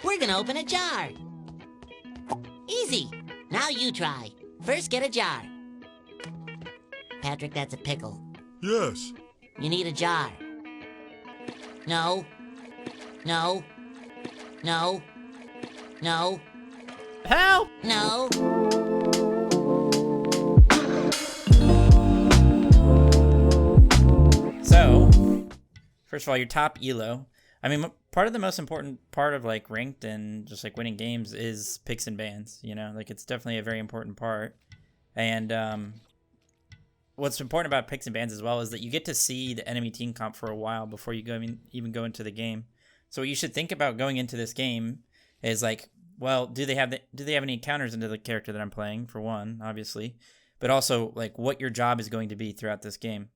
We're gonna open a jar. Easy. Now you try. First, get a jar. Patrick, that's a pickle. Yes. You need a jar. No. No. No. No. Help! No. So, first of all, your top elo. I mean, part of the most important part of like ranked and just like winning games is picks and bans. You know, like it's definitely a very important part. And what's important about picks and bans as well is that you get to see the enemy team comp for a while before you even go into the game. So what you should think about going into this game is like, well, do they have any counters into the character that I'm playing, for one, obviously, but also like what your job is going to be throughout this game.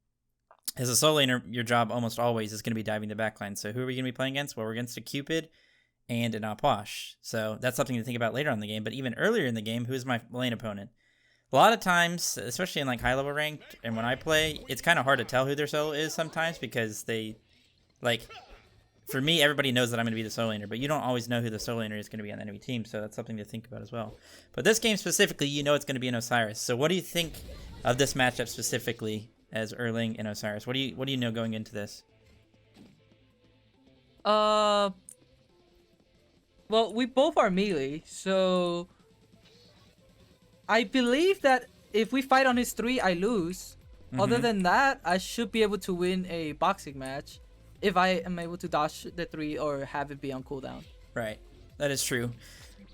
As a solo laner, your job almost always is going to be diving the backline. So who are we going to be playing against? Well, we're against a Cupid and an Apache. So that's something to think about later on in the game. But even earlier in the game, who's my lane opponent? A lot of times, especially in like high level ranked, and when I play, it's kind of hard to tell who their solo is sometimes because they, like, for me, everybody knows that I'm going to be the solo laner, but you don't always know who the solo laner is going to be on the enemy team, so that's something to think about as well. But this game specifically, you know it's going to be an Osiris. So what do you think of this matchup specifically as Erling and Osiris? What do you know going into this? Well, we both are melee, so I believe that if we fight on his 3, I lose. Other than that, I should be able to win a boxing match if I am able to dodge the 3 or have it be on cooldown. Right, that is true.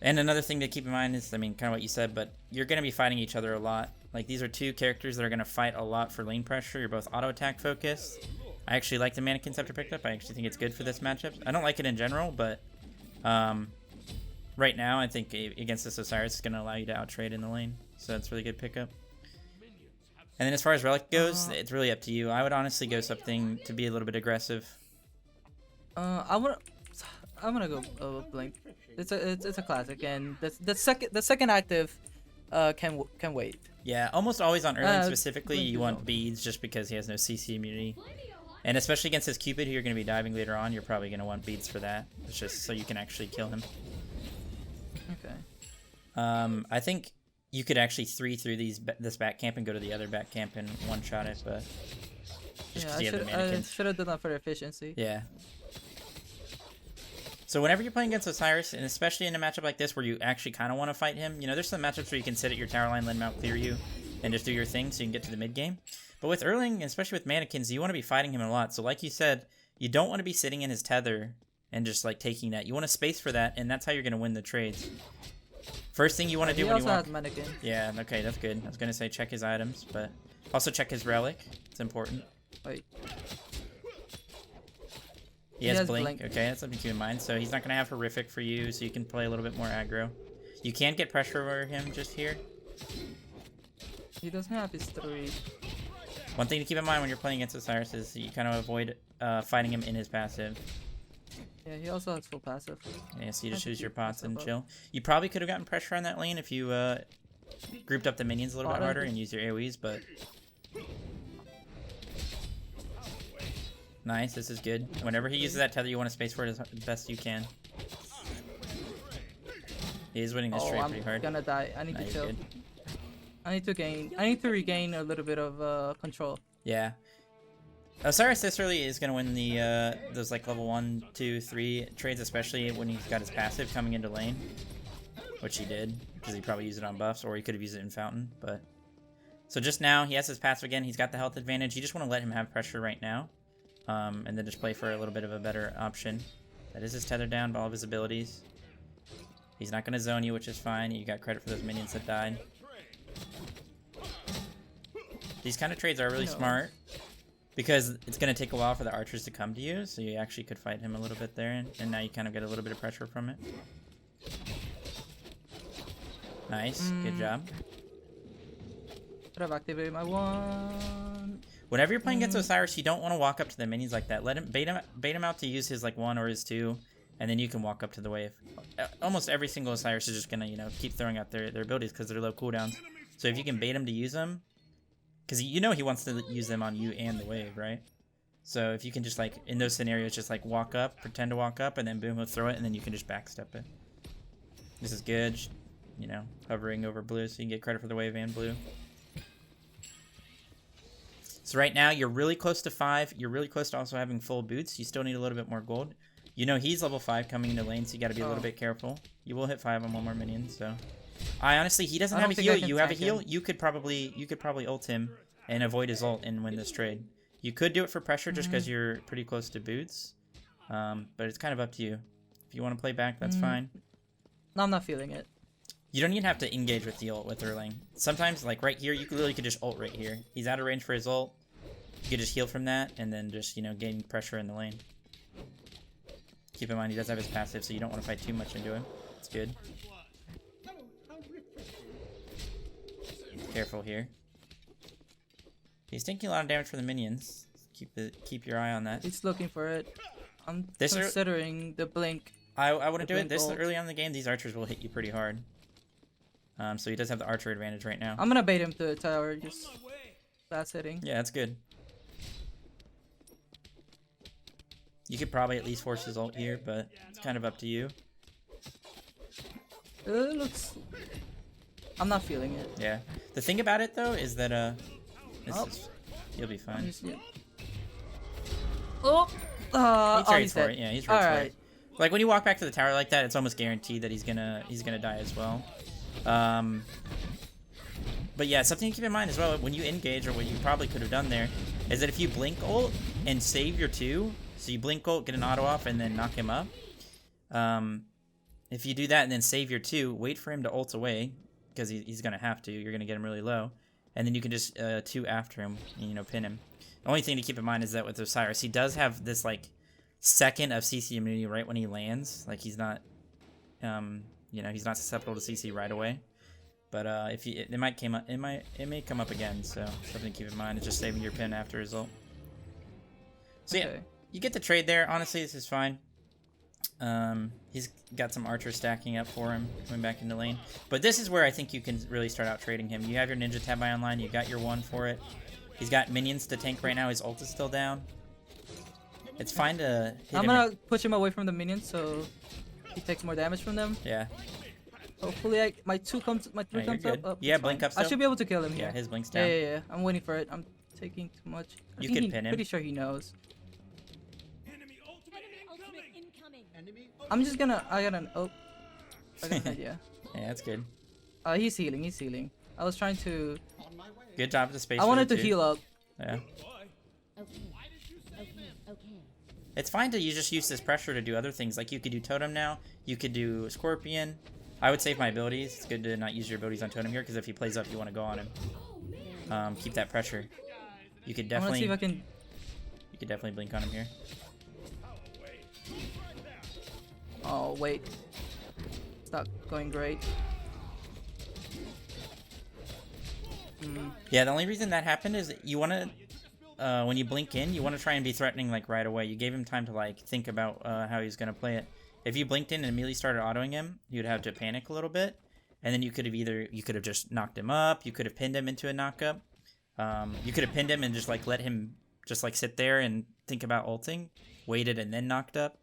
And another thing to keep in mind is, I mean, kind of what you said, but you're going to be fighting each other a lot. Like, these are two characters that are going to fight a lot for lane pressure. You're both auto attack focused. I actually like the Mannequin Scepter picked up. I actually think it's good for this matchup. I don't like it in general, but right now I think against this Osiris it's going to allow you to outtrade in the lane. So that's a really good pickup. And then as far as Relic goes, it's really up to you. I would honestly go something to be a little bit aggressive. I'm gonna go Blink. It's a classic, and the second active can wait. Yeah, almost always on Erling specifically, Blink you is want on. beads just because he has no CC immunity. And especially against his Cupid, who you're going to be diving later on, you're probably going to want beads for that. It's just so you can actually kill him. Okay. I think you could actually 3 through this back camp and go to the other back camp and one-shot it, but just because you have the I mannequin. should have done that for efficiency. Yeah. So whenever you're playing against Osiris, and especially in a matchup like this where you actually kind of want to fight him, you know, there's some matchups where you can sit at your tower line, let him out clear you, and just do your thing so you can get to the mid game. But with Erling, especially with mannequins, you want to be fighting him a lot. So like you said, you don't want to be sitting in his tether and just like taking that. You want to space for that, and that's how you're going to win the trades. First thing you want to do when you walk... He also has mannequin. Yeah, okay, that's good. I was going to say check his items, but also check his relic. It's important. Wait. He has blink. Okay, that's something to keep in mind. So he's not going to have horrific for you, so you can play a little bit more aggro. You can get pressure over him just here. He doesn't have his 3. One thing to keep in mind when you're playing against Osiris is you kind of avoid fighting him in his passive. Yeah, he also has full passive. Yeah, so you just choose your pots and chill. You probably could have gotten pressure on that lane if you grouped up the minions a little bit harder and used your AoEs, but... Nice, this is good. Whenever he uses that tether, you want to space for it as best you can. He is winning this trade pretty hard. I'm gonna die. I need to chill. Good. I need to regain a little bit of control. Yeah. Osiris this really is going to win the those like level 1, 2, 3 trades, especially when he's got his passive coming into lane. Which he did, because he probably used it on buffs, or he could have used it in Fountain, but... So just now, he has his passive again, he's got the health advantage. You just want to let him have pressure right now. And then just play for a little bit of a better option. That is his tether down by all of his abilities. He's not going to zone you, which is fine. You got credit for those minions that died. These kind of trades are really smart because it's going to take a while for the archers to come to you, so you actually could fight him a little bit there, and now you kind of get a little bit of pressure from it. Nice, good job. Should have activated my 1. Whenever you're playing against Osiris, you don't want to walk up to the minions like that. Let him bait him out to use his like 1 or his 2, and then you can walk up to the wave. Almost every single Osiris is just gonna, you know, keep throwing out their abilities because they're low cooldowns. So if you can bait him to use them, because you know he wants to use them on you and the wave, right? So if you can just like in those scenarios, just like walk up, pretend to walk up, and then boom, he'll throw it, and then you can just backstep it. This is good. You know, hovering over blue, so you can get credit for the wave and blue. So right now you're really close to 5. You're really close to also having full boots. You still need a little bit more gold. You know he's level 5 coming into lane, so you got to be a little bit careful. You will hit 5 on one more minion, so. I honestly, he doesn't have a heal. You have a heal. You could probably ult him and avoid his ult and win this trade. You could do it for pressure just because you're pretty close to boots, but it's kind of up to you. If you want to play back, that's fine. No, I'm not feeling it. You don't even have to engage with the ult with Erling. Sometimes, like right here, you literally could just ult right here. He's out of range for his ult. You could just heal from that and then just, you know, gain pressure in the lane. Keep in mind, he does have his passive, so you don't want to fight too much into him. It's good. Careful here. He's taking a lot of damage from the minions. Keep your eye on that. He's looking for it. I'm considering the blink. I wouldn't do it. This early on in the game, these archers will hit you pretty hard. So he does have the archer advantage right now. I'm gonna bait him to the tower, just fast hitting. Yeah, that's good. You could probably at least force his ult here, but it's kind of up to you. It looks... I'm not feeling it. Yeah. The thing about it though is that you'll be fine. He trades for it. Yeah, he's for it. Like when you walk back to the tower like that, it's almost guaranteed that he's gonna die as well. But yeah, something to keep in mind as well when you engage, or what you probably could have done there, is that if you blink ult and save your 2, so you blink ult, get an auto off, and then knock him up. If you do that and then save your 2, wait for him to ult away, because he's gonna have to. You're gonna get him really low, and then you can just 2 after him, and, you know, pin him. The only thing to keep in mind is that with Osiris, he does have this like second of CC immunity right when he lands. Like he's not, you know, he's not susceptible to CC right away. But if you, it may come up again. So something to keep in mind is just saving your pin after his ult. So yeah, you get the trade there. Honestly, this is fine. He's got some archers stacking up for him coming back into lane. But this is where I think you can really start out trading him. You have your Ninja Tabi online. You got your 1 for it. He's got minions to tank right now. His ult is still down. It's fine to hit I'm gonna push him away from the minions so he takes more damage from them. Yeah. Hopefully my 3 comes up. Oh, yeah, blink up still? I should be able to kill him here. Yeah, his blink's down. Yeah. I'm waiting for it. I'm taking too much. You could pin him. Pretty sure he knows. I'm just gonna... I got an idea. Yeah, that's good. He's healing. I was trying to... Good job with the space. I wanted to heal up. Yeah. It's fine to just use this pressure to do other things. Like you could do Totem now. You could do Scorpion. I would save my abilities. It's good to not use your abilities on Totem here, because if he plays up, you want to go on him. Keep that pressure. You could definitely... I want to see if I can... You could definitely blink on him here. Oh, wait. It's not going great. Yeah, the only reason that happened is you want to, when you blink in, you want to try and be threatening like right away. You gave him time to like think about how he's going to play it. If you blinked in and immediately started autoing him, you'd have to panic a little bit. And then you could have just knocked him up. You could have pinned him into a knockup. You could have pinned him and just like let him just like sit there and think about ulting, waited and then knocked up.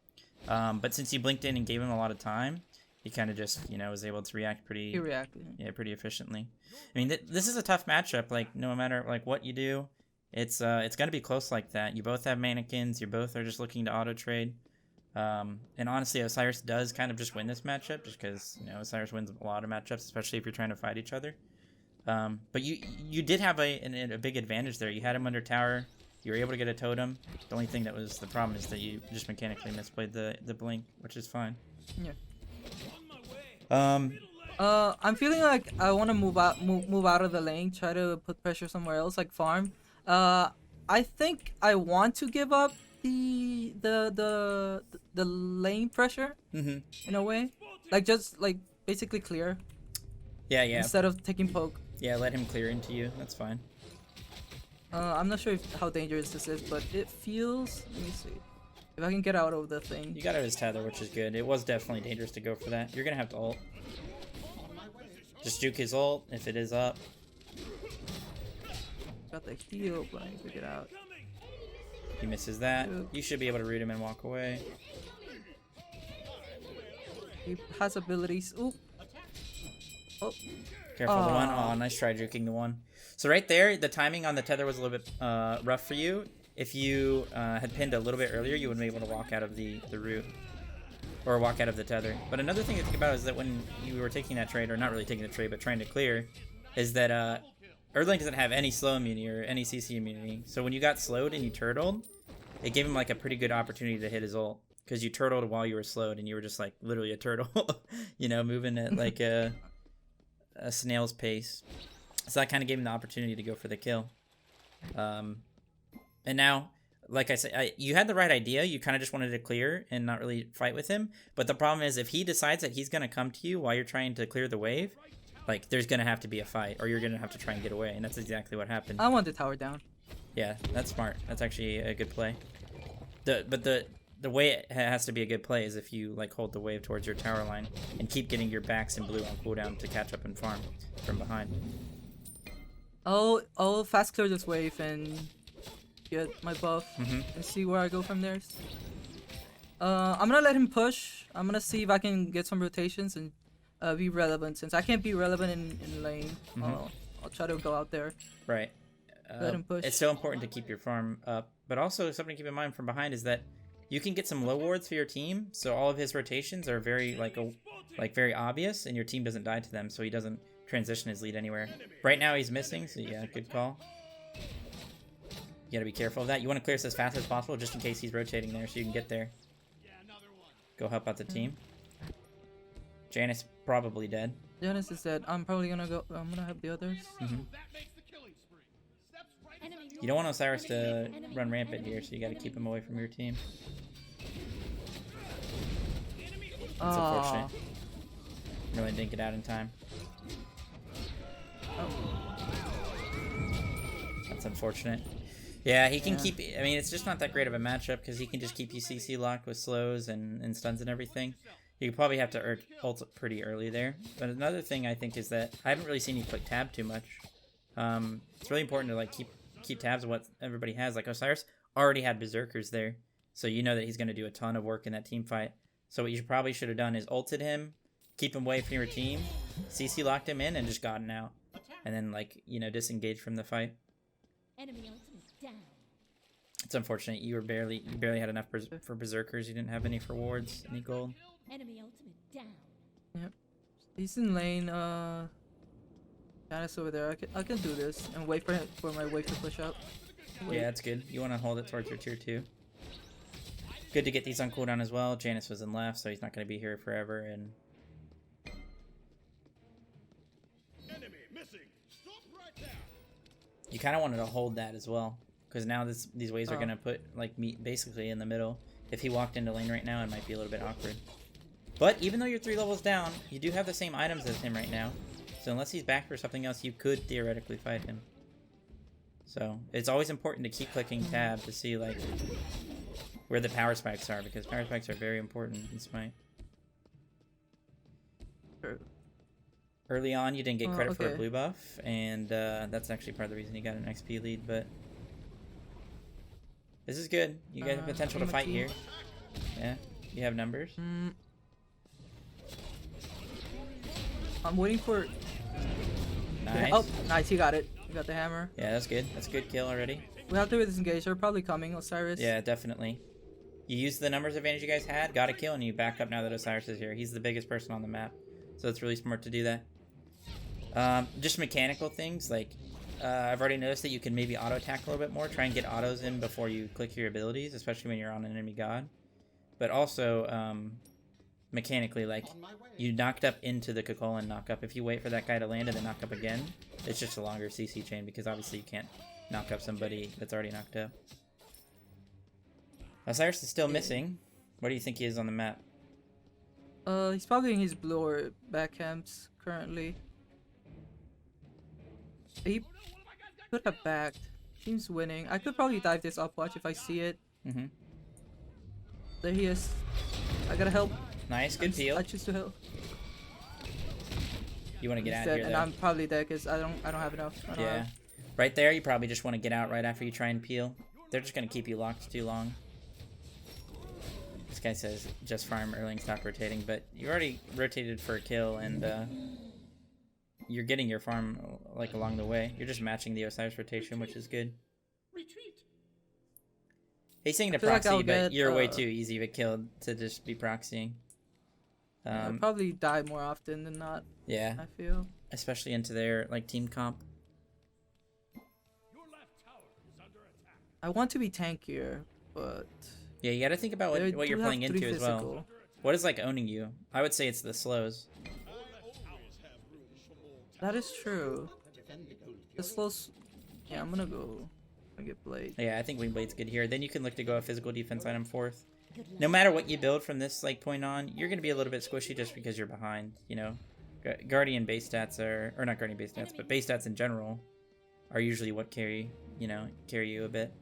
But since you blinked in and gave him a lot of time, he kind of just, you know, was able to react pretty... He reacted. Yeah, pretty efficiently. I mean, this is a tough matchup. Like, no matter, like, what you do, it's going to be close like that. You both have mannequins. You both are just looking to auto-trade. And honestly, Osiris does kind of just win this matchup, just because, you know, Osiris wins a lot of matchups, especially if you're trying to fight each other. But you did have a big advantage there. You had him under tower. You were able to get a totem. The only thing that was the problem is that you just mechanically misplayed the blink, which is fine. Yeah. I'm feeling like I want to move out of the lane, try to put pressure somewhere else, like farm. I think I want to give up the lane pressure in a way, like just like basically clear. Yeah. Instead of taking poke. Yeah, let him clear into you. That's fine. I'm not sure how dangerous this is, but it feels. Let me see. If I can get out of the thing. You got out of his tether, which is good. It was definitely dangerous to go for that. You're gonna have to ult. Just juke his ult if it is up. Got the heal, but I need to get out. He misses that. You should be able to root him and walk away. He has abilities. Oop. Oh. Careful the one. Oh, nice try juking the one. So right there, the timing on the tether was a little bit rough for you. If you had pinned a little bit earlier, you would be able to walk out of the root. Or walk out of the tether. But another thing to think about is that when you were taking that trade, or not really taking the trade, but trying to clear, is that Erdling doesn't have any slow immunity or any CC immunity. So when you got slowed and you turtled, it gave him like a pretty good opportunity to hit his ult. Because you turtled while you were slowed and you were just like literally a turtle, you know, moving at like a snail's pace. So that kind of gave him the opportunity to go for the kill. And now, like I said, you had the right idea. You kind of just wanted to clear and not really fight with him. But the problem is if he decides that he's going to come to you while you're trying to clear the wave, like there's going to have to be a fight or you're going to have to try and get away. And that's exactly what happened. I want the tower down. Yeah, that's smart. That's actually a good play. The way it has to be a good play is if you like hold the wave towards your tower line and keep getting your backs in blue on cooldown to catch up and farm from behind. I'll fast clear this wave and get my buff and see where I go from there. I'm gonna let him push. I'm gonna see if I can get some rotations and be relevant. Since I can't be relevant in lane, I'll try to go out there. Right. Let him push. It's so important to keep your farm up, but also something to keep in mind from behind is that you can get some low wards for your team, so all of his rotations are very very obvious, and your team doesn't die to them, so he doesn't transition his lead anywhere. Right now he's missing, so yeah, good call. You gotta be careful of that. You want to clear this as fast as possible, just in case he's rotating there, so you can get there. Go help out the team. Janice probably dead. Janice is dead. I'm probably gonna go. I'm gonna have the others. You don't want Osiris to run rampant here, so you gotta keep him away from your team. That's unfortunate. Really didn't get out in time. That's unfortunate. Yeah, he can keep... I mean, it's just not that great of a matchup, because he can just keep you CC locked with slows and stuns and everything. You probably have to ult pretty early there. But another thing I think is that I haven't really seen you click tab too much. It's really important to like keep tabs of what everybody has. Like Osiris already had Berserkers there, so you know that he's going to do a ton of work in that team fight. So what you probably should have done is ulted him, keep him away from your team, CC locked him in, and just gotten out. And then, like, you know, disengage from the fight. Enemy ultimate down. It's unfortunate. You barely had enough for Berserkers. You didn't have any for wards, any gold. Enemy ultimate down. Yep. He's in lane. Janice over there. I can do this and wait for my wave to push up. Wait. Yeah, that's good. You want to hold it towards your tier 2. Good to get these on cooldown as well. Janice was in left, so he's not going to be here forever. And you kind of wanted to hold that as well, because now these waves are going to put like meat basically in the middle. If he walked into lane right now, it might be a little bit awkward. But even though you're 3 levels down, you do have the same items as him right now. So unless he's back for something else, you could theoretically fight him. So it's always important to keep clicking tab to see like where the power spikes are, because power spikes are very important in Smite. Early on, you didn't get credit for a blue buff, and that's actually part of the reason you got an XP lead, but this is good. You got the potential to fight here. Yeah, you have numbers. I'm waiting for... Nice. Oh, nice, he got it. He got the hammer. Yeah, that's good. That's a good kill already. We have to disengage. They're probably coming, Osiris. Yeah, definitely. You used the numbers advantage you guys had, got a kill, and you back up now that Osiris is here. He's the biggest person on the map, so it's really smart to do that. Just mechanical things, like I've already noticed that you can maybe auto-attack a little bit more. Try and get autos in before you click your abilities, especially when you're on an enemy god. But also, mechanically, like, you knocked up into the Kukulkan knock up. If you wait for that guy to land and then knock up again, it's just a longer CC chain, because obviously you can't knock up somebody that's already knocked up. Osiris is still missing. Where do you think he is on the map? He's probably in his blue or back camps currently. He could have backed. Team's winning. I could probably dive this up watch if I see it. There he is. I gotta help. Nice, good peel. I choose to help. You want to get out dead, here, and though. I'm probably dead because I don't have enough. Yeah. Right there, you probably just want to get out right after you try and peel. they're just gonna keep you locked too long. This guy says just farm Erling, stop rotating, but you already rotated for a kill, and you're getting your farm like along the way. You're just matching the Osiris rotation, which is good. He's saying to proxy, but you're way too easy of a kill to just be proxying. I'll probably die more often than not. Yeah, I feel. Especially into their like team comp. I want to be tankier, but yeah, you got to think about what you're playing into as well. What is like owning you? I would say it's the slows. That is true. The slows. Yeah, I'm gonna go. I get blade. Yeah, I think wing blade's good here. Then you can look to go a physical defense item fourth. No matter what you build from this like point on, you're gonna be a little bit squishy just because you're behind. You know, Guardian base stats are, or not Guardian base stats, but base stats in general are usually what carry you a bit.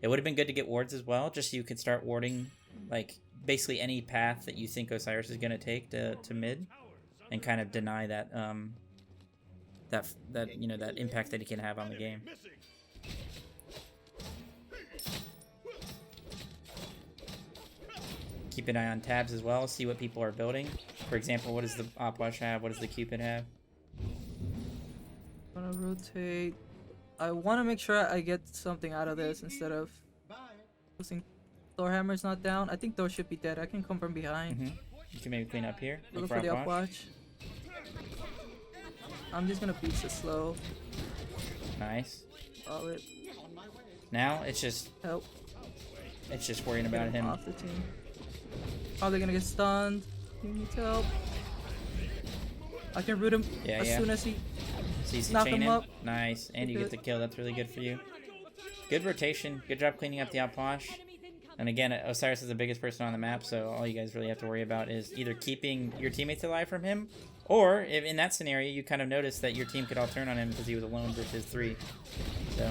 It would have been good to get wards as well, just so you could start warding like basically any path that you think Osiris is gonna take to mid, and kind of deny that that impact that he can have on the game. Keep an eye on tabs as well, see what people are building. For example, what does the Opwash have? What does the Cupid have? I'm gonna rotate. I want to make sure I get something out of this instead of losing. Thor Hammer's not down. I think Thor should be dead. I can come from behind. You can maybe clean up here. Look for the Upwatch. I'm just gonna beat the slow. Nice. Solid. Now it's just help. It's just worrying about him. Off the team. Probably gonna get stunned. He needs help. I can root him as soon as he knock him up. Nice, and you get the kill. That's really good for you. Good rotation. Good job cleaning up the Opwash. And again, Osiris is the biggest person on the map, so all you guys really have to worry about is either keeping your teammates alive from him, or if in that scenario you kind of notice that your team could all turn on him because he was alone versus 3. So,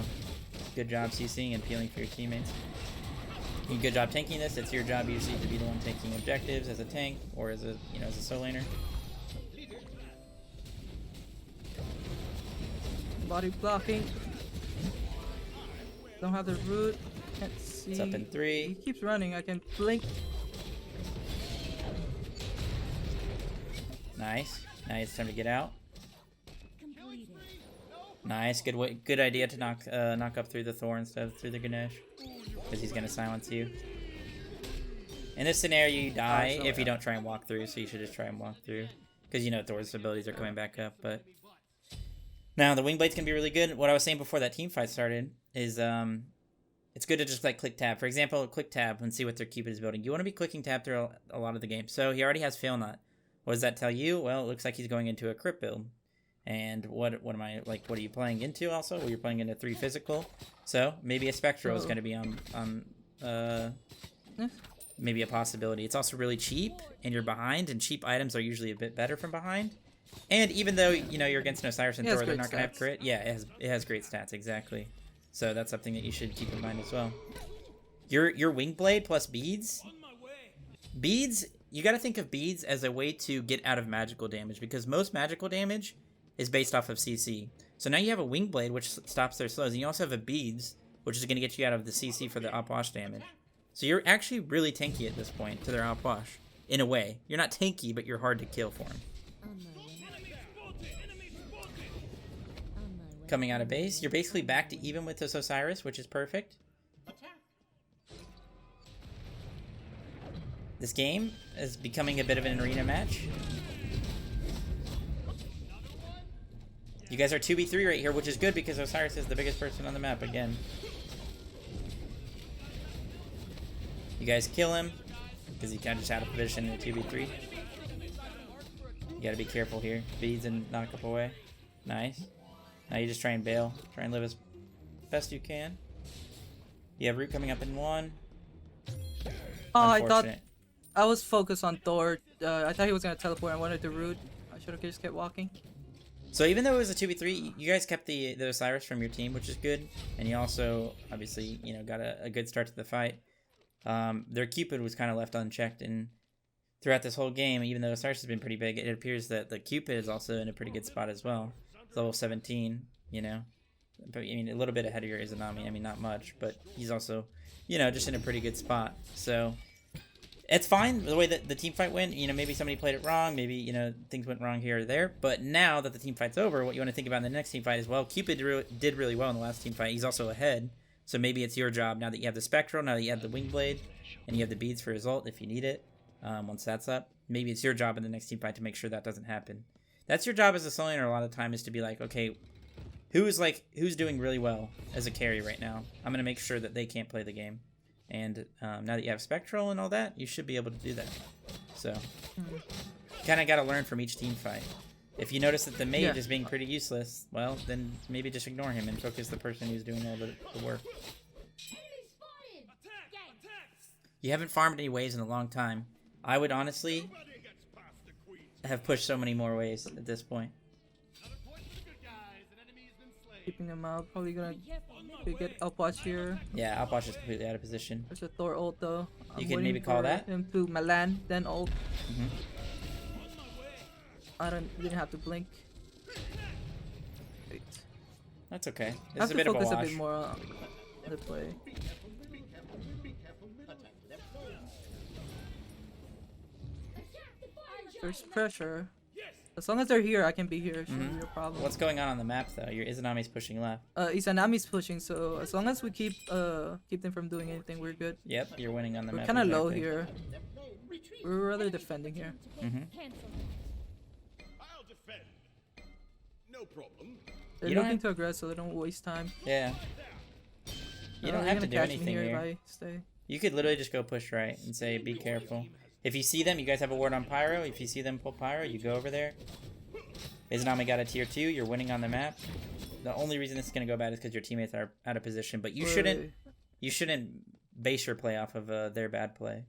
good job CCing and peeling for your teammates. Good job tanking this. It's your job usually to be the one taking objectives as a tank or as a as a solo laner. Body blocking. Don't have the root. Can't see. It's up in 3. He keeps running. I can blink. Nice. Now it's time to get out. Nice. Good idea to knock up through the Thor instead of through the Ganesh, because he's gonna silence you. In this scenario, you die if you don't try and walk through, so you should just try and walk through, because Thor's abilities are coming back up. But now the Wing Blade's gonna be really good. What I was saying before that team fight started is it's good to just like click tab. For example, click tab and see what their Cupid is building. You want to be clicking tab through a lot of the game. So he already has Fail Not. What does that tell you? Well, it looks like he's going into a crypt build. And what am I like? What are you playing into? Also, well, you're playing into 3 physical, so maybe a Spectral is going to be on maybe a possibility. It's also really cheap, and you're behind, and cheap items are usually a bit better from behind. And even though you're against an Osiris and Thor, they're not going to have crit. Yeah, it has great stats, exactly. So that's something that you should keep in mind as well. Your Wing Blade plus beads. Beads, you got to think of beads as a way to get out of magical damage, because most magical damage is based off of CC. So now you have a Wing Blade, which stops their slows, and you also have a Beads, which is going to get you out of the CC for the Opwash damage. So you're actually really tanky at this point to their Opwash, in a way. You're not tanky, but you're hard to kill for him. Coming out of base, you're basically back to even with this Osiris, which is perfect. This game is becoming a bit of an arena match. You guys are 2v3 right here, which is good because Osiris is the biggest person on the map again. You guys kill him because he kind of just out of position in a 2v3. You gotta be careful here. Beads and knock up away. Nice. Now you just try and bail. Try and live as best you can. You have root coming up in 1. Oh, I thought I was focused on Thor. I thought he was gonna teleport. I wanted to root. I should have just kept walking. So even though it was a 2v3, you guys kept the Osiris from your team, which is good. And you also, obviously, got a good start to the fight. Their Cupid was kind of left unchecked. And throughout this whole game, even though Osiris has been pretty big, it appears that the Cupid is also in a pretty good spot as well. It's level 17, But, I mean, a little bit ahead of your Izanami. I mean, not much, but he's also, you know, just in a pretty good spot. So it's fine the way that the team fight went. You know, maybe somebody played it wrong. Maybe, you know, things went wrong here or there. But now that the team fight's over, what you want to think about in the next team fight is, well, Cupid did really well in the last team fight. He's also ahead. So maybe it's your job now that you have the Spectral, now that you have the Wing Blade, and you have the beads for his ult if you need it. Once that's up, maybe it's your job in the next team fight to make sure that doesn't happen. That's your job as a solo laner a lot of the time, is to be like, okay, who's doing really well as a carry right now? I'm gonna make sure that they can't play the game. And now that you have Spectral and all that, you should be able to do that. So, kind of got to learn from each team fight. If you notice that the mage is being pretty useless, well, then maybe just ignore him and focus the person who's doing all the work. You haven't farmed any waves in a long time. I would honestly have pushed so many more waves at this point. Keeping them out. Probably gonna get Upwatch here. Yeah, Upwatch is completely out of position. There's a Thor ult though. You can maybe call that? Him to Milan, then ult. Mm-hmm. Didn't have to blink. Wait. That's okay. I have This is a to bit of a focus a wash. bit more on the play. There's pressure. As long as they're here, I can be here. Shouldn't be a problem. What's going on the map though? Your Izanami's pushing left. Izanami's pushing, so as long as we keep them from doing anything, we're good. Yep, you're winning on the We're map. kind of low exactly. here. We're rather defending here. Mm-hmm. I'll defend. No problem. They're You don't looking have- to aggress, so they don't waste time. Yeah. You don't they're have to gonna do catch me anything here. if I stay. You could literally just go push right and say, be careful. If you see them, you guys have a ward on Pyro. If you see them pull Pyro, you go over there. Izanami got a tier 2. You're winning on the map. The only reason this is going to go bad is because your teammates are out of position. But you shouldn't base your play off of their bad play.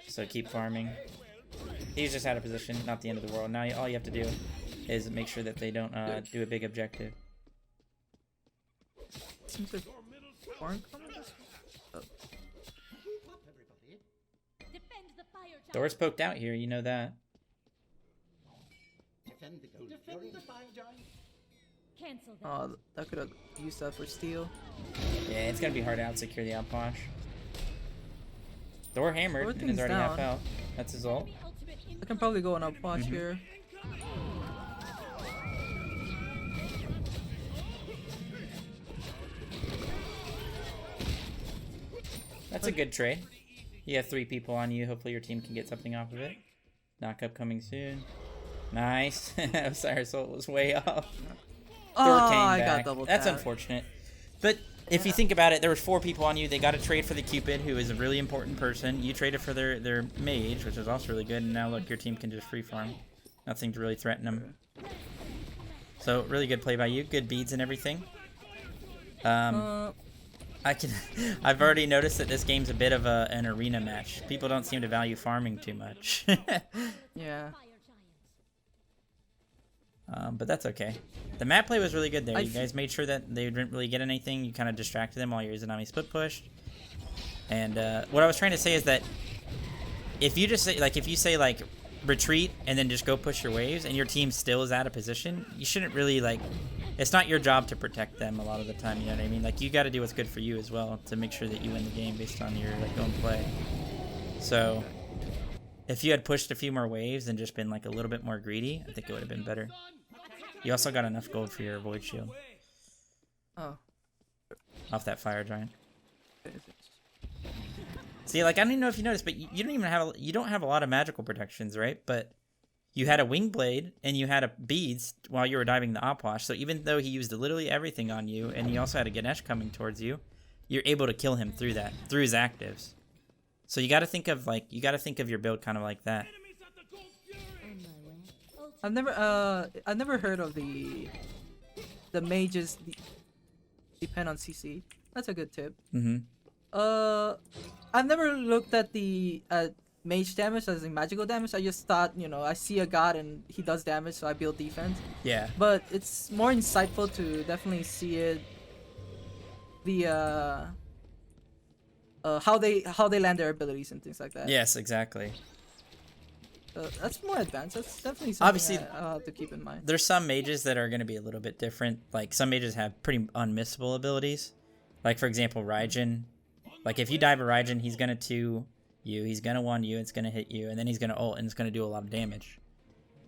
So keep farming. He's just out of position. Not the end of the world. Now all you have to do is make sure that they don't do a big objective. Seems like Barn coming this way? Defend the fire giant. Door's poked out here. You know that. Defend the fire giant. Cancel that. Oh, that could have used that for steal. Yeah, it's going to be hard to out-secure the outposh. Door hammered, and Everything's is already half down. health. That's his ult. Enemy ultimate in I can probably go on Upwatch here. That's a good trade. You have 3 people on you. Hopefully your team can get something off of it. Knockup coming soon. Nice. Osiris ult was way off. Oh, Thor came I back. got double That's tap. unfortunate. But if you think about it, there was 4 people on you. They got to trade for the Cupid, who is a really important person. You traded for their mage, which is also really good. And now look, your team can just free farm. Nothing to really threaten them. So really good play by you. Good beads and everything. I've already noticed that this game's a bit of an arena match. People don't seem to value farming too much. Yeah. fire giant. But that's okay. The map play was really good there. I You f- guys made sure that they didn't really get anything. You kind of distracted them while your Izanami split pushed. And what I was trying to say is that if you just say, if you say, retreat and then just go push your waves and your team still is out of position, you shouldn't really, it's not your job to protect them a lot of the time, you know what I mean? You got to do what's good for you as well to make sure that you win the game based on your, own play. So if you had pushed a few more waves and just been, a little bit more greedy, I think it would have been better. You also got enough gold for your Void Shield Oh. off that Fire Giant. See, I don't even know if you noticed, but you don't even have you don't have a lot of magical protections, right? But you had a Wing Blade and you had a beads while you were diving the Opwash. So even though he used literally everything on you, and you also had a Ganesh coming towards you, you're able to kill him through his actives. So you got to think of your build kind of like that. On my way. I've never heard of the mages depend on CC. That's a good tip. Mm-hmm. I've never looked at the mage damage as in magical damage. I just thought, I see a god and he does damage, so I build defense. Yeah. But it's more insightful to definitely see it. The how they land their abilities and things like that. Yes, exactly. So that's more advanced. That's definitely something Obviously- I'll have to keep in mind. There's some mages that are going to be a little bit different. Like, some mages have pretty unmissable abilities. Like, for example, Raijin. Like, if you dive a Raijin, he's going to 2 you, he's going to 1 you, it's going to hit you, and then he's going to ult, and it's going to do a lot of damage.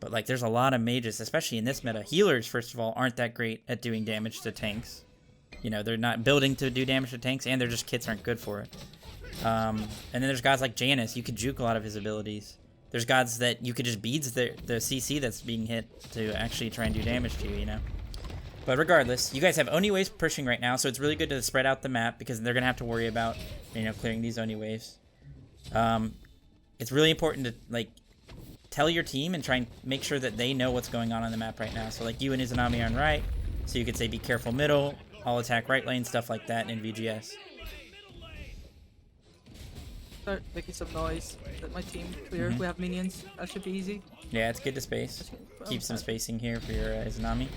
But, like, there's a lot of mages, especially in this meta. Healers, first of all, aren't that great at doing damage to tanks. You know, they're not building to do damage to tanks, and their just kits aren't good for it. And then there's guys like Janus. You could juke a lot of his abilities. There's gods that you could just beads the CC that's being hit to actually try and do damage to you, you know? But regardless, you guys have Oni waves pushing right now, so it's really good to spread out the map because they're going to have to worry about, you know, clearing these Oni waves. It's really important to, like, tell your team and try and make sure that they know what's going on the map right now. So, like, you and Izanami are on right, so you could say be careful middle, I'll attack right lane, stuff like that in VGS. Start making some noise. Let my team clear. We have minions. That should be easy. Yeah, it's good to space. Keep some spacing here for your Izanami.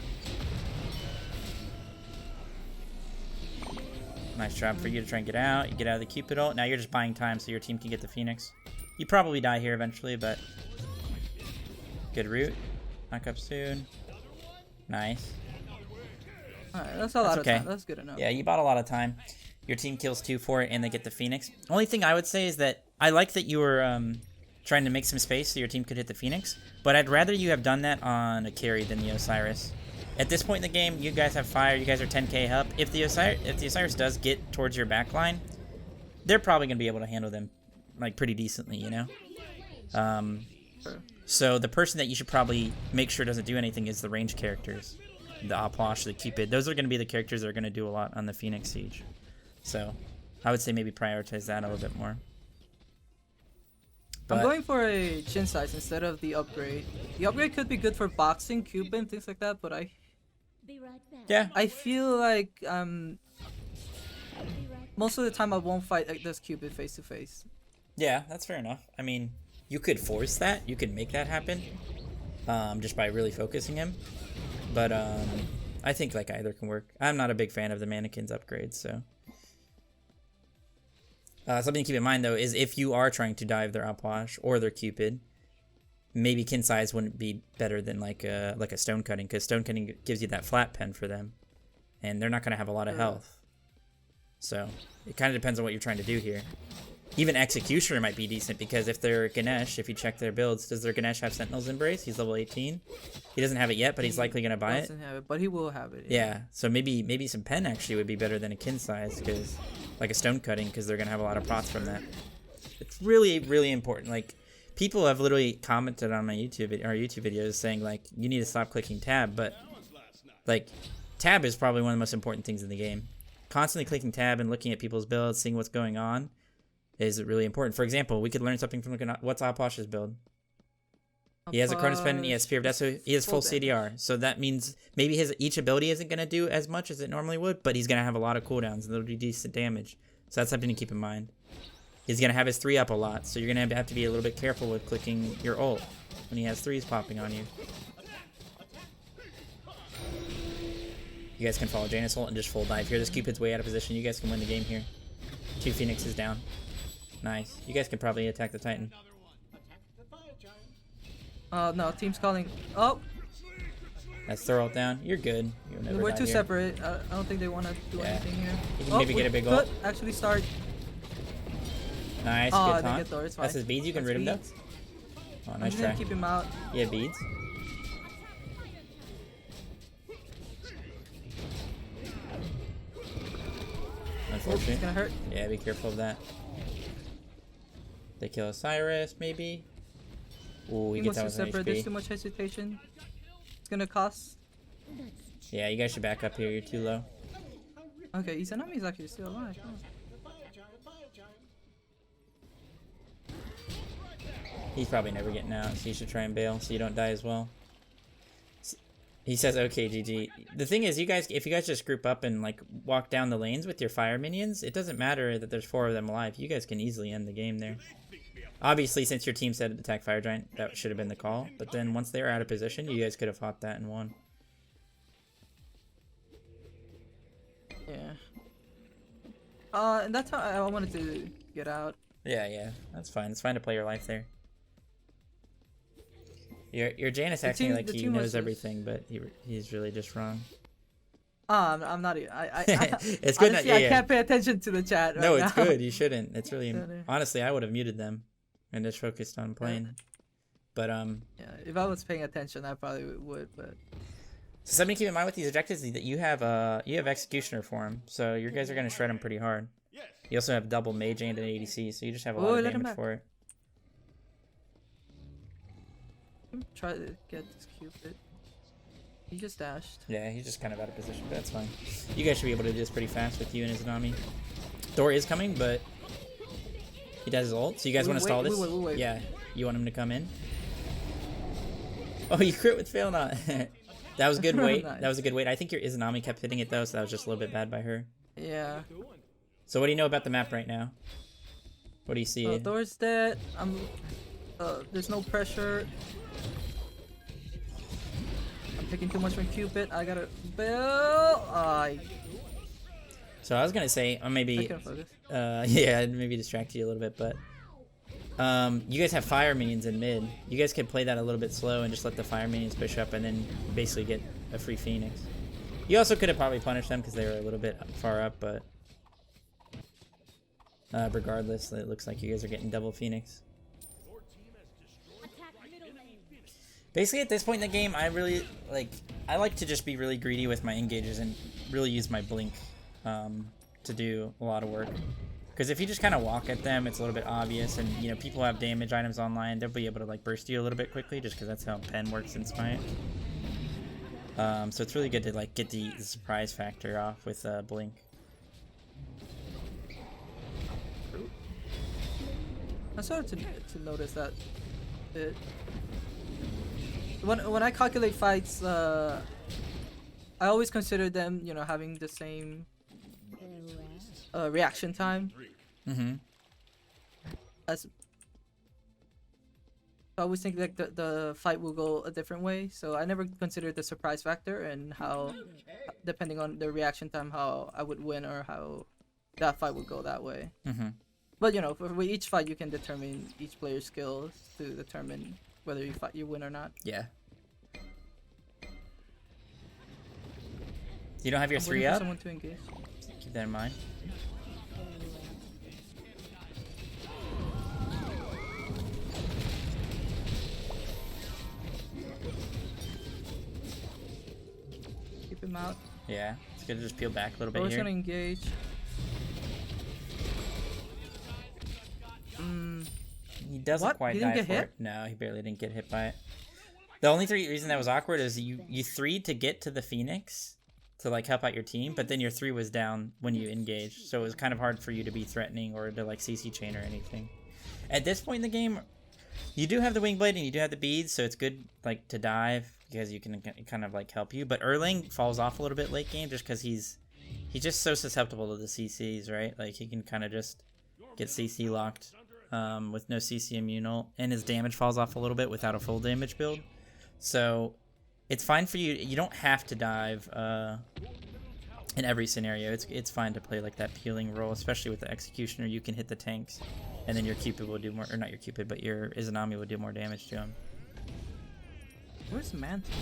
Nice job for you to try and get out. You get out of the Cupid ult. Now you're just buying time so your team can get the Phoenix. You probably die here eventually, but good route. Knock up soon. Nice. Alright, that's a lot of okay. time. That's good enough. Yeah, you bought a lot of time. Your team kills 2 for it, and they get the Phoenix. Only thing I would say is that I like that you were trying to make some space so your team could hit the Phoenix, but I'd rather you have done that on a carry than the Osiris. At this point in the game, you guys have fire. You guys are 10k up. If the Osiris does get towards your back line, they're probably going to be able to handle them like pretty decently, you know? So the person that you should probably make sure doesn't do anything is the range characters. The Aplash, the Cupid. Those are going to be the characters that are going to do a lot on the Phoenix Siege. So I would say maybe prioritize that a little bit more. I'm going for a chin size instead of the upgrade. The upgrade could be good for boxing, Cupid, things like that, but Be right back. Yeah. I feel like Be right most of the time I won't fight like this Cupid face to face. Yeah, that's fair enough. I mean, you could force that. You could make that happen just by really focusing him. But I think like either can work. I'm not a big fan of the mannequins upgrades, so. Something to keep in mind, though, is if you are trying to dive their Aplash or their Cupid, maybe kin size wouldn't be better than like a stone cutting, because stone cutting gives you that flat pen for them, and they're not going to have a lot of health. So it kind of depends on what you're trying to do here. Even Executioner might be decent, because if they're Ganesh, if you check their builds, does their Ganesh have Sentinel's Embrace? He's level 18. He doesn't have it yet, but he's likely going to buy it. Doesn't have it, but he will have it. Yeah, so maybe some pen actually would be better than a kin size, because like a stone cutting, because they're gonna have a lot of prots from that. It's really important. Like, people have literally commented on my YouTube videos saying like you need to stop clicking tab, but like tab is probably one of the most important things in the game. Constantly clicking tab and looking at people's builds, seeing what's going on, is really important. For example, we could learn something from looking at what's Aplash's build. He has a Cronus Pen, he has Spear of Death, so he has full CDR. So that means maybe each ability isn't going to do as much as it normally would, but he's going to have a lot of cooldowns, and it'll do decent damage. So that's something to keep in mind. He's going to have his 3 up a lot, so you're going to have to be a little bit careful with clicking your ult when he has 3s popping on you. You guys can follow Janus ult and just full dive here. This Cupid's way out of position. You guys can win the game here. 2 Phoenixes down. Nice. You guys can probably attack the Titan. No, team's calling. Oh, That's throw ult down. You're good. You'll never we're die too here. separate. I don't think they want to do anything here. You can maybe get a big could ult. actually start. Nice, Oh, good they taunt. get Thor, it's That's fine. his beads. You can That's rid him though. beads. Oh, I'm nice just gonna try. keep him out. Yeah, beads. It's Unfortunate. gonna hurt. Yeah, be careful of that. They kill Osiris, maybe. Ooh, he He gets wants out to with an separate. There's too HP. much hesitation. It's gonna cost. Yeah, you guys should back up here. You're too low. Okay, Izanami is actually still alive. Oh. He's probably never getting out, so you should try and bail so you don't die as well. He says, "Okay, GG." The thing is, if you guys just group up and like walk down the lanes with your fire minions, it doesn't matter that there's 4 of them alive. You guys can easily end the game there. Obviously, since your team said attack Fire Giant, that should have been the call. But then once they were out of position, you guys could have fought that and won. Yeah. And that's how I wanted to get out. Yeah, that's fine. It's fine to play your life there. Your Janus The acting team- like the he team was knows just- everything, but he's really just wrong. I'm not. It's good. Honestly, I can't pay attention to the chat right No, now. it's good. You shouldn't. It's really Shouldn't. honestly, I would have muted them and just focused on playing. But Yeah, if I was paying attention, I probably would. But so something to keep in mind with these objectives is that you have Executioner for him, so your guys are gonna shred him pretty hard. You also have double mage and an ADC, so you just have a lot of let him damage back. for it. try to get this Cupid. He just dashed. Yeah, he's just kind of out of position, but that's fine. You guys should be able to do this pretty fast with you and Izanami. Thor is coming, but he does his ult. So you guys We want to stall wait, this? we wait. Yeah, you want him to come in? Oh, you crit with fail not. That was good weight. Nice. That was a good weight. I think your Izanami kept hitting it though, so that was just a little bit bad by her. Yeah. So what do you know about the map right now? What do you see? Thor's dead. There's no pressure. I'm taking too much from Cupid. I gotta bail. So I was gonna say, or I maybe, can't focus. yeah, maybe distract you a little bit, but you guys have fire minions in mid. You guys could play that a little bit slow and just let the fire minions push up, and then basically get a free Phoenix. You also could have probably punished them because they were a little bit far up, but regardless, it looks like you guys are getting double Phoenix. Attack middle lane. Basically, at this point in the game, I like to just be really greedy with my engages and really use my blink to do a lot of work. Because if you just kind of walk at them, it's a little bit obvious, and you know people have damage items online. They'll be able to like burst you a little bit quickly, just because that's how pen works in Smite. So it's really good to like get the surprise factor off with blink. I started to notice that when I calculate fights, I always consider them, you know, having the same reaction time Mm-hmm. as. I always think like the fight will go a different way, so I never considered the surprise factor and how, depending on the reaction time, how I would win or how that fight would go that way. Mm-hmm. But you know, for each fight, you can determine each player's skills to determine whether you win or not. Yeah. You don't have your I'm 3 waiting for up? someone to engage. Keep that in mind. Keep him out. Yeah, it's good to just peel back a little bit Thor's here. gonna engage. He doesn't What? quite He didn't die get for hit? it. No, he barely didn't get hit by it. The only reason that was awkward is you 3'd to get to the Phoenix to like help out your team, but then your 3 was down when you engaged, so it was kind of hard for you to be threatening or to like CC chain or anything. At this point in the game, you do have the wing blade and you do have the beads, so it's good like to dive because you can kind of like help you. But Erling falls off a little bit late game just because he's just so susceptible to the CCs, right? Like he can kind of just get CC locked with no CC immunal, and his damage falls off a little bit without a full damage build. So it's fine for you. You don't have to dive in every scenario. It's fine to play like that peeling role, especially with the Executioner. You can hit the tanks, and then your Cupid will do more, or not your Cupid, but your Izanami will do more damage to him. Where's Mantle?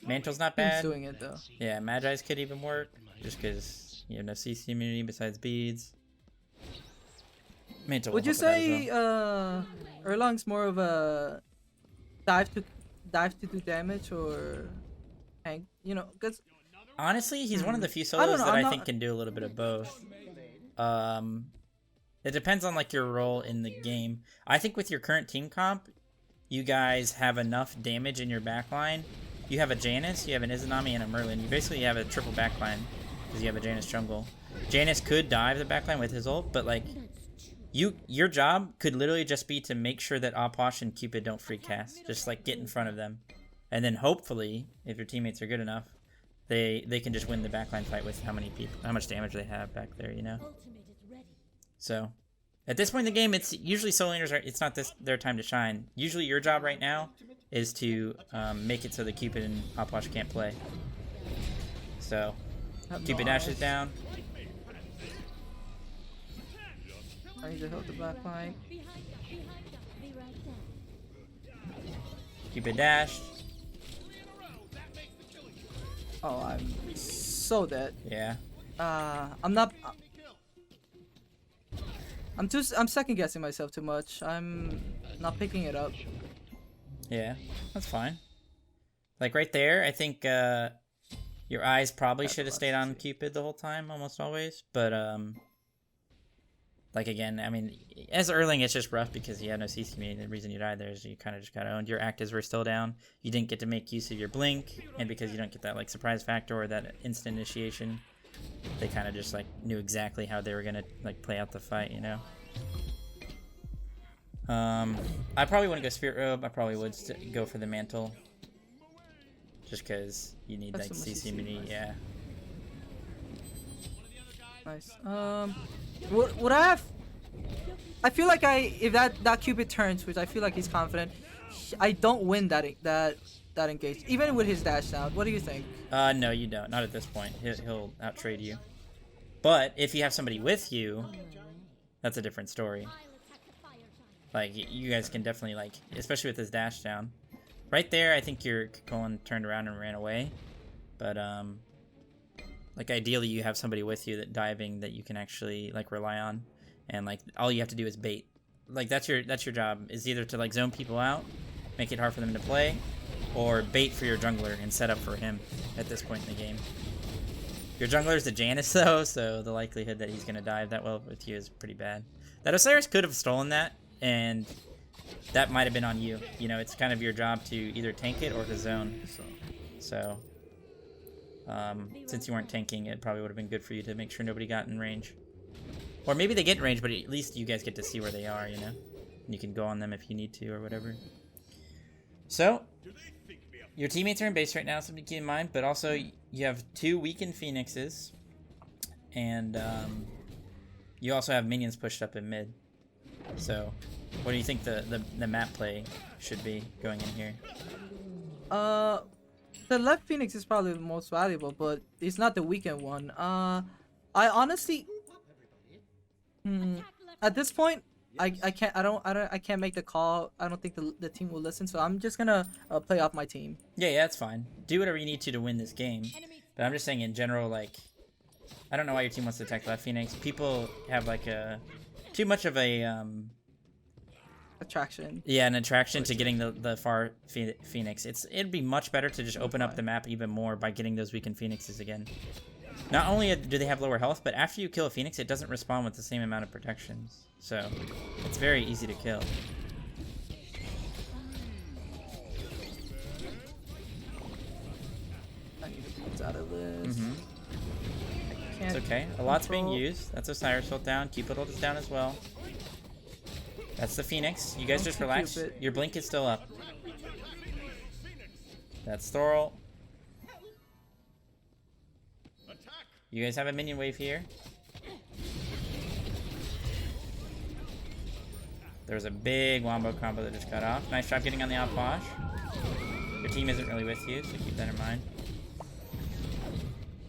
Mantle's not He's bad. doing it though. Yeah, Magi's could even work, just because you have no CC immunity besides beads. Mantle will Would you help with that as say well. Erlang's more of a dive to do damage or tank? You know, because Honestly, he's one of the few I solos don't know, that I'm I not- think can do a little bit of both. It depends on like your role in the game. I think with your current team comp, you guys have enough damage in your backline. You have a Janus, you have an Izanami, and a Merlin. You basically have a triple backline because you have a Janus jungle. Janus could dive the backline with his ult, but like your job could literally just be to make sure that Oposh and Cupid don't free cast. Just like get in front of them, and then hopefully, if your teammates are good enough, they can just win the backline fight with how much damage they have back there, you know. Ultimate is ready. So, at this point in the game, it's usually solo laners it's not their time to shine. Usually, your job right now is to make it so that Cupid and Oposh can't play. So, Cupid dashes down. I need to help the back line. Behind ya, behind ya. Be right down. Keep it dashed. Oh, I'm so dead. Yeah. I'm not. I'm second guessing myself too much. I'm not picking it up. Yeah. That's fine. Like right there, I think your eyes probably should have stayed on Cupid the whole time, almost always. But like again, I mean, as Erling, it's just rough because you had no CC meter. The reason you died there is you kind of just got owned. Your actives were still down. You didn't get to make use of your blink, and because you don't get that like surprise factor or that instant initiation, they kind of just like knew exactly how they were gonna like play out the fight, you know. I probably wouldn't go Spirit Robe. I probably would go for the Mantle, just because you need That's like the most CC mini. nice. Yeah. Nice. Would I have? I feel like if that Cupid turns, which I feel like he's confident, I don't win that engage, even with his dash down. What do you think? No, you don't. Not at this point. He'll outtrade you. But if you have somebody with you, that's a different story. I'll attack the fire giant. Like, you guys can definitely, like, especially with his dash down. Right there, I think your Colin turned around and ran away. But, like, ideally you have somebody with you that diving that you can actually, like, rely on. And, like, all you have to do is bait. Like, that's your job, is either to, like, zone people out, make it hard for them to play, or bait for your jungler and set up for him at this point in the game. Your jungler is the Janus, though, so the likelihood that he's going to dive that well with you is pretty bad. That Osiris could have stolen that, and that might have been on you. You know, it's kind of your job to either tank it or to zone. So since you weren't tanking, it probably would have been good for you to make sure nobody got in range. Or maybe they get in range, but at least you guys get to see where they are, you know? And you can go on them if you need to or whatever. So, your teammates are in base right now, something to keep in mind, but also you have 2 weakened Phoenixes, and you also have minions pushed up in mid. So, what do you think the map play should be going in here? The left Phoenix is probably the most valuable, but it's not the weakened one. I honestly, at this point, I can't make the call. I don't think the team will listen, so I'm just gonna play off my team. Yeah, that's fine. Do whatever you need to win this game. But I'm just saying in general, like, I don't know why your team wants to attack left Phoenix. People have like too much of a Attraction. yeah, an attraction to getting the far Phoenix. It'd be much better to just open up the map even more by getting those weakened Phoenixes again. Not only do they have lower health, but after you kill a Phoenix, it doesn't respawn with the same amount of protections. So, it's very easy to kill. I need to get out of this. I can't It's okay. A lot's being control- used. That's Osiris ult down. Cupid ult is down as well. That's the Phoenix. You guys Don't just you relax. Cupid. Your blink is still up. That's Thorol. You guys have a minion wave here. There's a big wombo combo that just got off. Nice job getting on the outposh. Your team isn't really with you, so keep that in mind.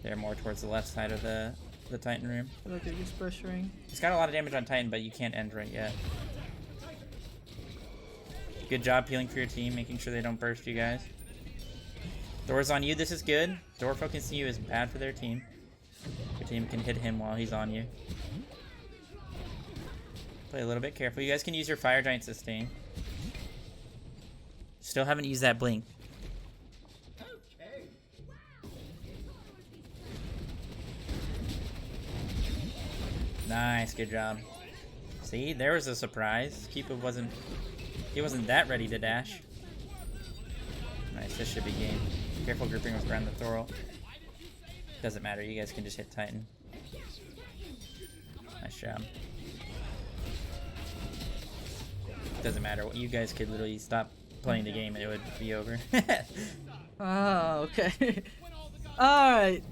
They're more towards the left side of the Titan room. I feel like they're just pressuring. He's got a lot of damage on Titan, but you can't end right yet. Good job peeling for your team, making sure they don't burst you guys. Thor's on you. This is good. Thor focusing you is bad for their team. Your team can hit him while he's on you. Play a little bit careful. You guys can use your Fire Giant sustain. Still haven't used that blink. Nice, good job. See, there was a surprise. Cupid wasn't that ready to dash. Nice, this should be game. Careful grouping with Grand the Thorol. Doesn't matter, you guys can just hit Titan. Nice job. Doesn't matter, you guys could literally stop playing the game and it would be over. Oh, okay. Alright.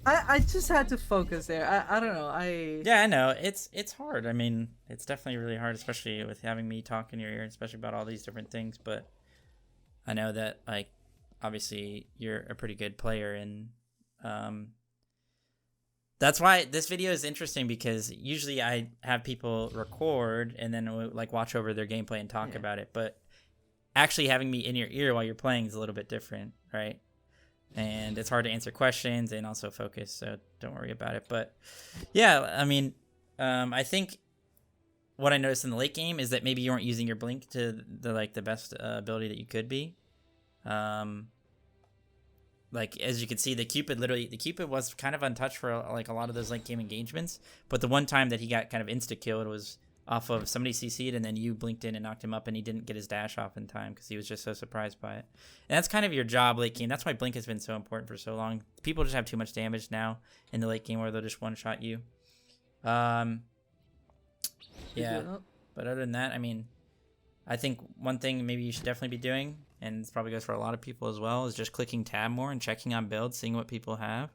I just had to focus there. I don't know. Yeah, I know. It's hard. I mean, it's definitely really hard, especially with having me talk in your ear, especially about all these different things. But I know that, like, obviously you're a pretty good player, and That's why this video is interesting, because usually I have people record and then like watch over their gameplay and talk about it, but actually having me in your ear while you're playing is a little bit different, right? And it's hard to answer questions and also focus, so don't worry about it. But yeah, I mean, I think what I noticed in the late game is that maybe you weren't using your blink to the best ability that you could be. Like, as you can see, the Cupid was kind of untouched for like a lot of those late game engagements, but the one time that he got kind of insta killed was off of somebody CC'd and then you blinked in and knocked him up, and he didn't get his dash off in time because he was just so surprised by it. And that's kind of your job late game. That's why blink has been so important for so long. People just have too much damage now in the late game where they'll just one shot you. Yeah, but other than that, I mean, I think one thing maybe you should definitely be doing, and this probably goes for a lot of people as well, is just clicking tab more and checking on builds, seeing what people have.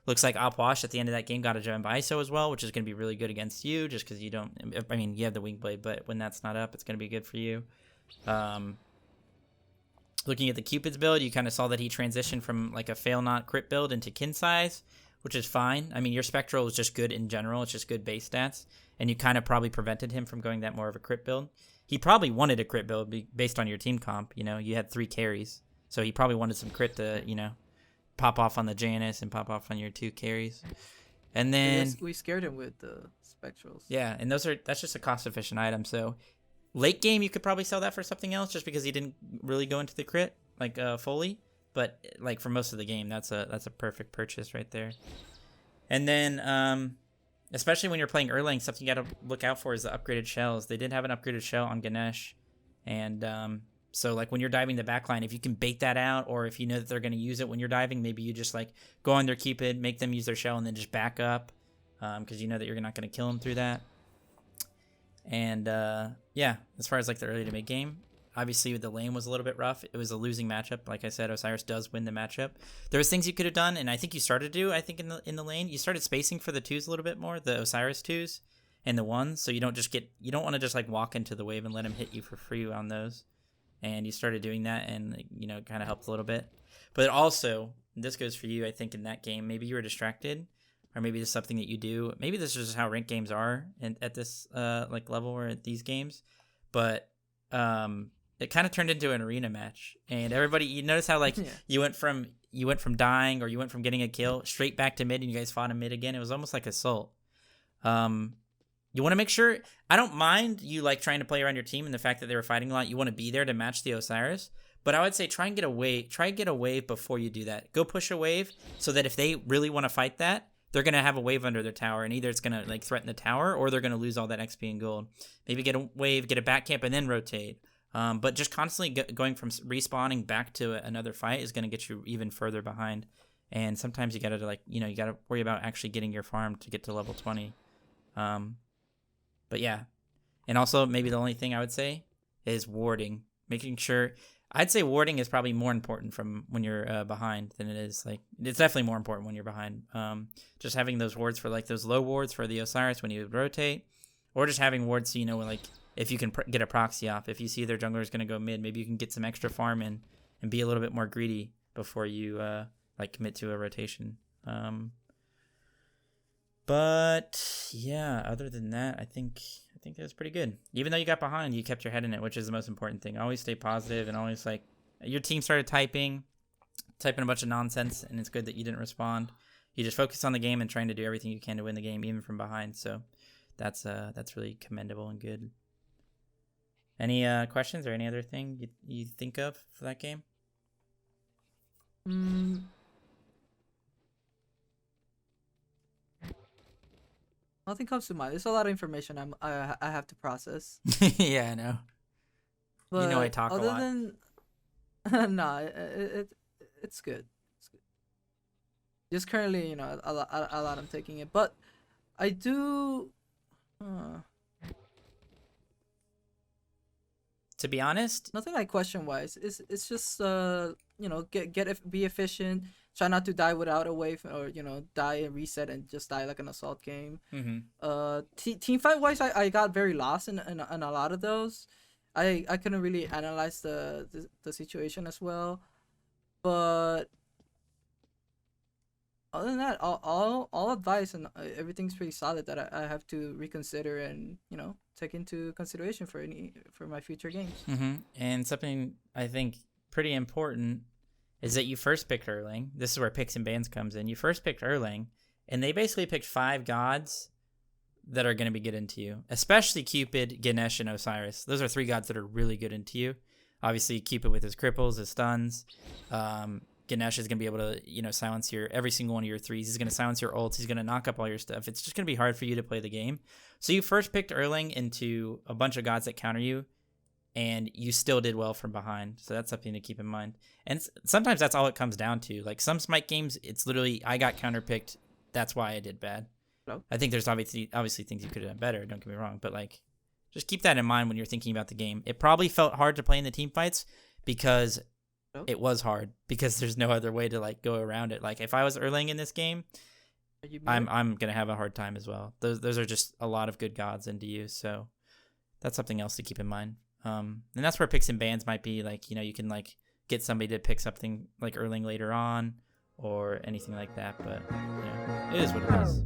Looks like Opwash at the end of that game got a jump ISO as well, which is going to be really good against you, just because you don't, I mean, you have the wing blade, but when that's not up, it's going to be good for you. Looking at the Cupid's build, you kind of saw that he transitioned from like a fail not crit build into kin size, which is fine. I mean, your Spectral is just good in general. It's just good base stats, and you kind of probably prevented him from going that more of a crit build. He probably wanted a crit build based on your team comp. You know, you had 3 carries, so he probably wanted some crit to, you know, pop off on the Janus and pop off on your 2 carries. And then we scared him with the Spectrals. Yeah, and that's just a cost efficient item. So late game you could probably sell that for something else, just because he didn't really go into the crit like fully. But like for most of the game, that's a perfect purchase right there. And then especially when you're playing Erlang, something you got to look out for is the upgraded shells. They did have an upgraded shell on Ganesh, and so like when you're diving the backline, if you can bait that out, or if you know that they're going to use it when you're diving, maybe you just like go on their Cupid, make them use their shell, and then just back up, because you know that you're not going to kill them through that. And yeah, as far as like the early to mid game, obviously the lane was a little bit rough. It was a losing matchup. Like I said, Osiris does win the matchup. There was things you could have done, and I think you started to do. I think in the lane, you started spacing for the 2s a little bit more, the Osiris 2s and the 1s, so you don't want to just like walk into the wave and let him hit you for free on those. And you started doing that, and you know, kind of helped a little bit. But also, this goes for you, I think, in that game. Maybe you were distracted, or maybe this is something that you do. Maybe this is just how ranked games are at this like level or at these games. But it kind of turned into an arena match, and everybody, you notice how like you went from dying, or you went from getting a kill straight back to mid, and you guys fought in mid again. It was almost like Assault. You want to make sure, I don't mind you like trying to play around your team and the fact that they were fighting a lot. You want to be there to match the Osiris, but I would say try and get a wave before you do that. Go push a wave so that if they really want to fight that, they're going to have a wave under their tower, and either it's going to like threaten the tower, or they're going to lose all that XP and gold. Maybe get a wave, get a back camp, and then rotate. But just constantly going from respawning back to another fight is going to get you even further behind. And sometimes you got to you got to worry about actually getting your farm to get to level 20. But yeah, and also maybe the only thing I would say is warding. Making sure, I'd say warding is probably more important from when you're behind than it is like, it's definitely more important when you're behind. Just having those wards for like those low wards for the Osiris when you rotate, or just having wards so you know like if you can get a proxy off. If you see their jungler is going to go mid, maybe you can get some extra farm in and be a little bit more greedy before you like commit to a rotation. But yeah, other than that, I think that was pretty good. Even though you got behind, you kept your head in it, which is the most important thing. Always stay positive, and always like your team started typing a bunch of nonsense, and it's good that you didn't respond. You just focus on the game and trying to do everything you can to win the game, even from behind. So that's really commendable and good. Any questions or any other thing you think of for that game? Nothing comes to mind. There's a lot of information I have to process. Yeah, I know. But you know I talk a lot. Other than no, it's good. It's good. Just currently, you know, a lot I'm taking it, but I do. To be honest, nothing like question wise. It's just you know, be efficient. Try not to die without a wave, or you know, die and reset and just die like an assault game. Team fight wise, I got very lost in a lot of those. I couldn't really analyze the situation as well, but other than that, all advice and everything's pretty solid that I have to reconsider and take into consideration for my future games. And something I think pretty important is that you first picked Erling. This is where picks and bans comes in. You first picked Erling, and they basically picked 5 gods that are going to be good into you, especially Cupid, Ganesh, and Osiris. Those are 3 gods that are really good into you. Obviously, Cupid with his cripples, his stuns. Ganesh is going to be able to, silence every single one of your 3s. He's going to silence your ults. He's going to knock up all your stuff. It's just going to be hard for you to play the game. So you first picked Erling into a bunch of gods that counter you, and you still did well from behind. So that's something to keep in mind. And sometimes that's all it comes down to. Like some Smite games, it's literally I got counterpicked. That's why I did bad. Hello? I think there's obviously things you could have done better. Don't get me wrong, but just keep that in mind when you're thinking about the game. It probably felt hard to play in the team fights because it was hard, because there's no other way to go around it. Like if I was Erling in this game, I'm gonna have a hard time as well. Those are just a lot of good gods into you, so that's something else to keep in mind. And that's where picks and bans might be. You can get somebody to pick something like Erling later on or anything like that. But it is what it is.